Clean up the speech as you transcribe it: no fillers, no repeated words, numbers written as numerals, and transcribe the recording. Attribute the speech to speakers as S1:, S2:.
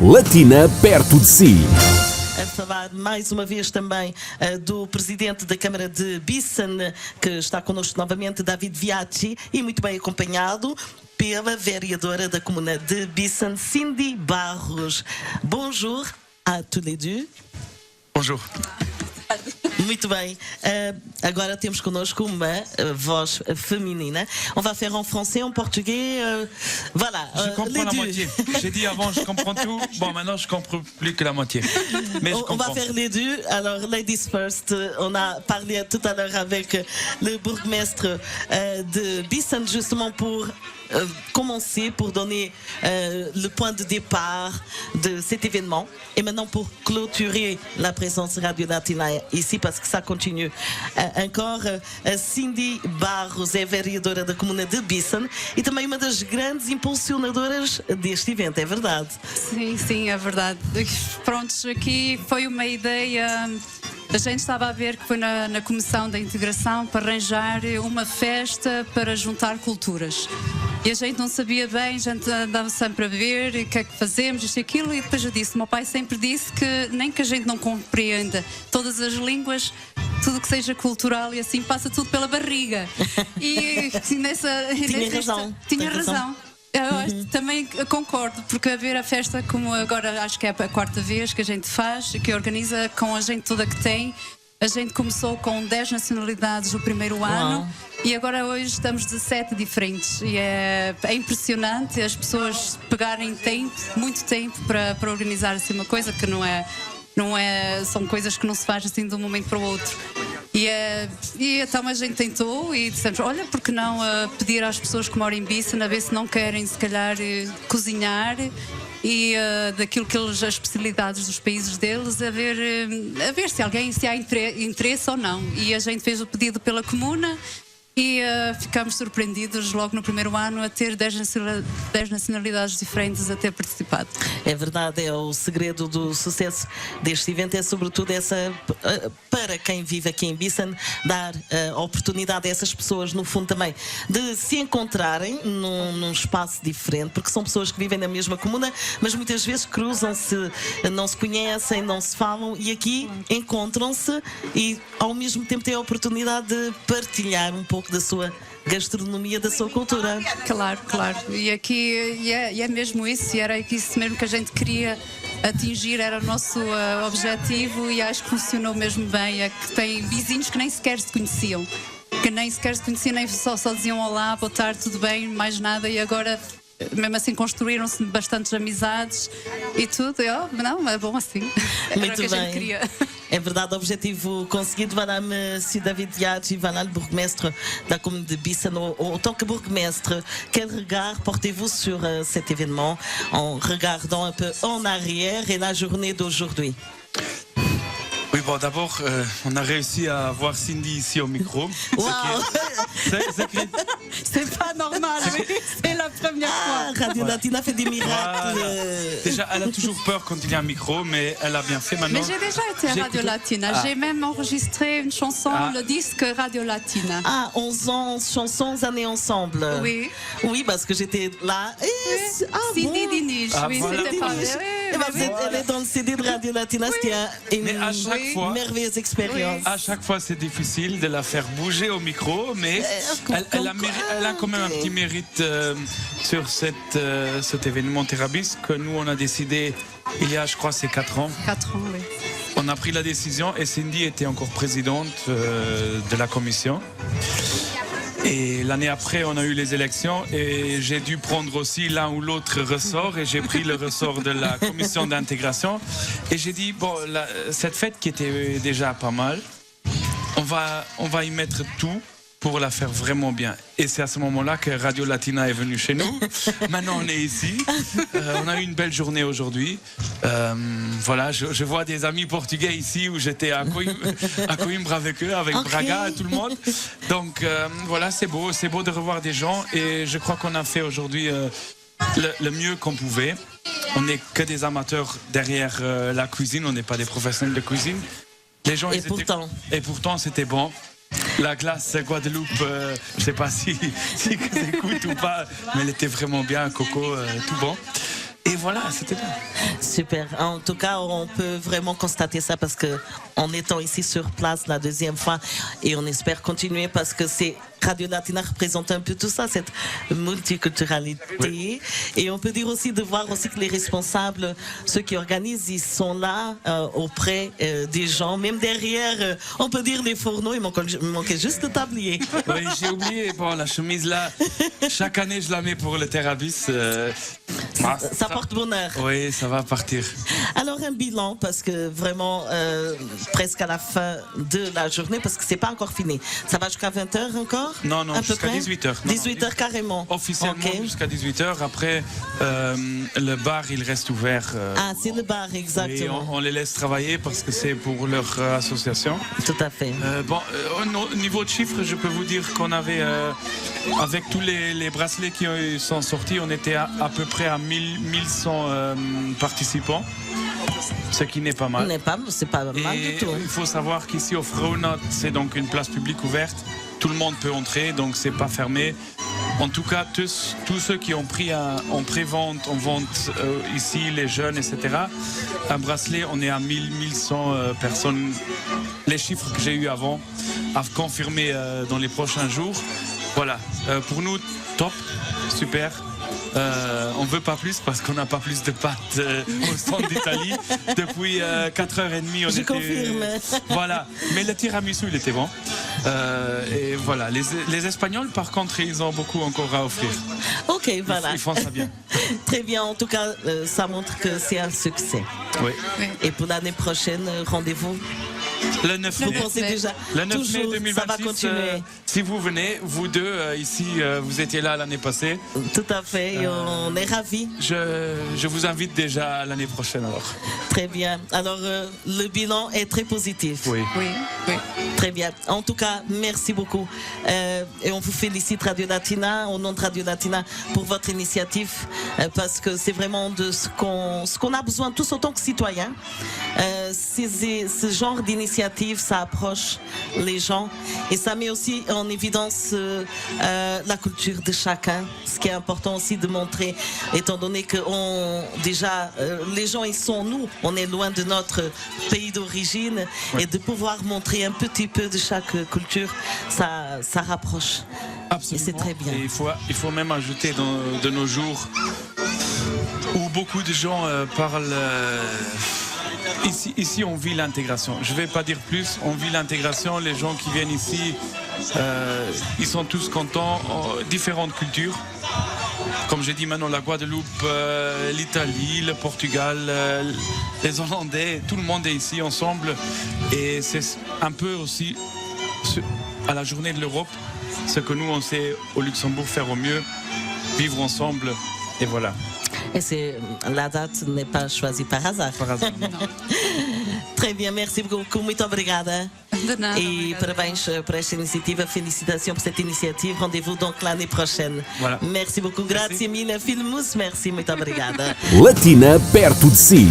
S1: Latina perto de si.
S2: A falar mais uma vez também do presidente da Câmara de Bissen, que está connosco novamente, David Viacci, e muito bem acompanhado pela vereadora da comuna de Bissen, Cindy Barros. Bonjour à tous les deux.
S3: Bonjour.
S2: Muito bem, agora temos connosco uma voz feminina. On va faire en français, en portugais, voilà.
S3: Je comprends la moitié. J'ai dit avant, je comprends tout. Bon, maintenant, je comprends plus que la moitié. Mais
S2: on va faire les deux. Alors, ladies first. On a parlé tout à l'heure avec le bourgmestre de Bissen, justement pour commencer, pour donner le point de départ de cet événement. Et maintenant, pour clôturer la présence Radio Latina ici, parce que ça continue encore, Cindy Barros é vereadora da comuna de Bissen e também uma das grandes impulsionadoras deste evento, é verdade?
S4: Sim, sim, é verdade. Prontos, aqui foi uma ideia. A gente estava a ver que foi na Comissão da Integração para arranjar uma festa para juntar culturas. E a gente não sabia bem, a gente andava sempre a ver o que é que fazemos, isto e aquilo, e depois eu disse, meu pai sempre disse que nem que a gente não compreenda todas as línguas, tudo que seja cultural e assim, passa tudo pela barriga. E tinha razão. Eu também concordo, porque a ver a festa, como agora acho que é a quarta vez que a gente faz, que organiza com a gente toda que tem. A gente começou com 10 nacionalidades no primeiro ano e agora hoje estamos 17 diferentes. E é impressionante as pessoas pegarem tempo, muito tempo para organizar assim uma coisa que não é, são coisas que não se faz assim de um momento para o outro. E então a gente tentou e dissemos, olha, por que não pedir às pessoas que moram em Bissen a ver se não querem se calhar cozinhar e daquilo que eles, as especialidades dos países deles, a ver se há interesse ou não. E a gente fez o pedido pela comuna e ficámos surpreendidos logo no primeiro ano a ter 10 nacionalidades diferentes a ter participado.
S2: É verdade, é o segredo do sucesso deste evento, é sobretudo essa, para quem vive aqui em Bissen, dar oportunidade a essas pessoas, no fundo também, de se encontrarem num espaço diferente, porque são pessoas que vivem na mesma comuna, mas muitas vezes cruzam-se, não se conhecem, não se falam, e aqui encontram-se e ao mesmo tempo têm a oportunidade de partilhar um pouco da sua gastronomia, da sua cultura.
S4: Claro. E aqui é mesmo isso, e era isso mesmo que a gente queria atingir, era o nosso objetivo, e acho que funcionou mesmo bem. É que tem vizinhos que nem sequer se conheciam, nem só diziam olá, boa tarde, tudo bem, mais nada, e agora mesmo assim construíram-se bastantes amizades e tudo. Não, é bom assim. Era o que a gente queria.
S2: É verdade, objetivo conseguido. Madame David Viacci, le bourgmestre da commune de Bissen. En tant que bourgmestre, quel regard portez-vous sur cet événement en regardant un peu en arrière et la journée d'aujourd'hui?
S3: Oui, bon, d'abord, on a réussi à avoir Cindy ici au micro.
S2: Wow.
S4: C'est pas normal, c'est la première fois.
S2: Radio Latina fait des miracles.
S3: Déjà, elle a toujours peur quand il y a un micro, mais elle a bien fait maintenant.
S4: Mais j'ai déjà été à Radio Latina. J'ai même enregistré une chanson, le disque Radio Latina.
S2: 11 ans, chansons, années ensemble. Oui, parce que j'étais là.
S4: Cindy Diniz, c'était pas vrai.
S2: Elle est dans le CD de Radio Latina, c'était une merveilleuse expérience.
S3: À chaque fois, c'est difficile de la faire bouger au micro, mais elle a quand même un petit mérite sur cet événement Terrabis que nous, on a décidé il y a, je crois, c'est 4 ans.
S4: 4 ans, oui.
S3: On a pris la décision et Cindy était encore présidente de la commission. Et l'année après, on a eu les élections et j'ai dû prendre aussi l'un ou l'autre ressort, et j'ai pris le ressort de la commission d'intégration. Et j'ai dit, bon, cette fête qui était déjà pas mal, on va y mettre tout pour la faire vraiment bien. Et c'est à ce moment-là que Radio Latina est venue chez nous. Maintenant, on est ici. On a eu une belle journée aujourd'hui. Voilà, je vois des amis portugais ici où j'étais à Coimbra avec eux, avec Braga et tout le monde. Donc voilà, c'est beau de revoir des gens. Et je crois qu'on a fait aujourd'hui le mieux qu'on pouvait. On n'est que des amateurs derrière la cuisine, on n'est pas des professionnels de cuisine. Les gens, et pourtant, c'était bon. La glace Guadeloupe, je sais pas si tu écoutes ou pas, mais elle était vraiment bien, Coco, tout bon. Et voilà, c'était bien.
S2: Super. En tout cas, on peut vraiment constater ça parce que en étant ici sur place la deuxième fois, et on espère continuer parce que c'est Radio Latina représente un peu tout ça, cette multiculturalité.
S3: Oui.
S2: Et on peut dire aussi de voir aussi que les responsables, ceux qui organisent, ils sont là auprès des gens, même derrière, on peut dire les fourneaux, il manquait juste le tablier.
S3: Oui, j'ai oublié, bon, la chemise là, chaque année je la mets pour le Terrabis.
S2: Ça porte bonheur.
S3: Oui, ça va partir.
S2: Alors un bilan, parce que vraiment presque à la fin de la journée, parce que c'est pas encore fini. Ça va jusqu'à 20h encore?
S3: Non, non,
S2: à peu
S3: jusqu'à
S2: près
S3: 18h.
S2: 18h carrément.
S3: Officiellement
S2: Ok.
S3: jusqu'à 18h. Après, le bar, il reste ouvert.
S2: Ah, c'est le bar,
S3: Et
S2: exactement.
S3: on les laisse travailler parce que c'est pour leur association.
S2: Tout à fait.
S3: Au niveau de chiffres, je peux vous dire qu'on avait, avec tous les bracelets qui sont sortis, on était à peu près à 1100 participants, ce qui n'est pas mal.
S2: C'est pas mal
S3: Et
S2: du tout.
S3: il faut savoir qu'ici au Fraunat, c'est donc une place publique ouverte. Tout le monde peut entrer, donc c'est pas fermé. En tout cas, tous ceux qui ont pris en pré-vente, en vente ici, les jeunes, etc. Un bracelet, on est à 1100 personnes. Les chiffres que j'ai eu avant, à confirmer dans les prochains jours. Voilà, pour nous, top, super. On ne veut pas plus parce qu'on n'a pas plus de pâtes au stand d'Italie. Depuis 4h30, on
S2: Je
S3: était...
S2: confirme.
S3: Voilà, mais le tiramisu, il était bon. Et voilà, les Espagnols, par contre, ils ont beaucoup encore à offrir.
S2: Ok, voilà.
S3: Ils font ça bien.
S2: Très bien, en tout cas, ça montre que c'est un succès.
S3: Oui.
S2: Et pour l'année prochaine, rendez-vous.
S3: Le 9
S2: Vous
S3: mai.
S2: pensez déjà
S3: Le 9 mai
S2: toujours,
S3: 2026,
S2: ça va continuer.
S3: si vous venez, vous deux, ici, vous étiez là l'année passée.
S2: Tout à fait, et on est ravis.
S3: Je vous invite déjà à l'année prochaine alors.
S2: Très bien. Alors, le bilan est très positif.
S3: Oui.
S4: Oui, oui.
S2: Très bien. En tout cas, merci beaucoup. Et on vous félicite Radio Latina, au nom de Radio Latina, pour votre initiative, parce que c'est vraiment de ce qu'on a besoin tous autant que citoyens. Ce genre d'initiative, ça approche les gens et ça met aussi en évidence la culture de chacun, ce qui est important aussi de montrer, étant donné que les gens ils sont nous, on est loin de notre pays d'origine, et de pouvoir montrer un petit peu de chaque culture, ça rapproche.
S3: Absolument.
S2: Et c'est très bien.
S3: Et il faut même ajouter de nos jours où beaucoup de gens parlent. Ici, on vit l'intégration. Je ne vais pas dire plus. On vit l'intégration. Les gens qui viennent ici, ils sont tous contents. Différentes cultures. Comme j'ai dit maintenant, la Guadeloupe, l'Italie, le Portugal, les Hollandais, tout le monde est ici ensemble. Et c'est un peu aussi à la journée de l'Europe, ce que nous, on sait au Luxembourg faire au mieux, vivre ensemble. Et voilà.
S2: Et la date n'est pas choisie par hasard.
S3: Par hasard.
S2: Très bien, merci beaucoup, muito obrigada.
S4: De nada.
S2: E
S4: Obrigada.
S2: parabéns pour esta initiativa, félicitations pour cette initiative. Rendez-vous donc l'année prochaine.
S3: Voilà.
S2: Merci beaucoup, grazie mille, filmus, merci, muito obrigada.
S1: Latina perto de si.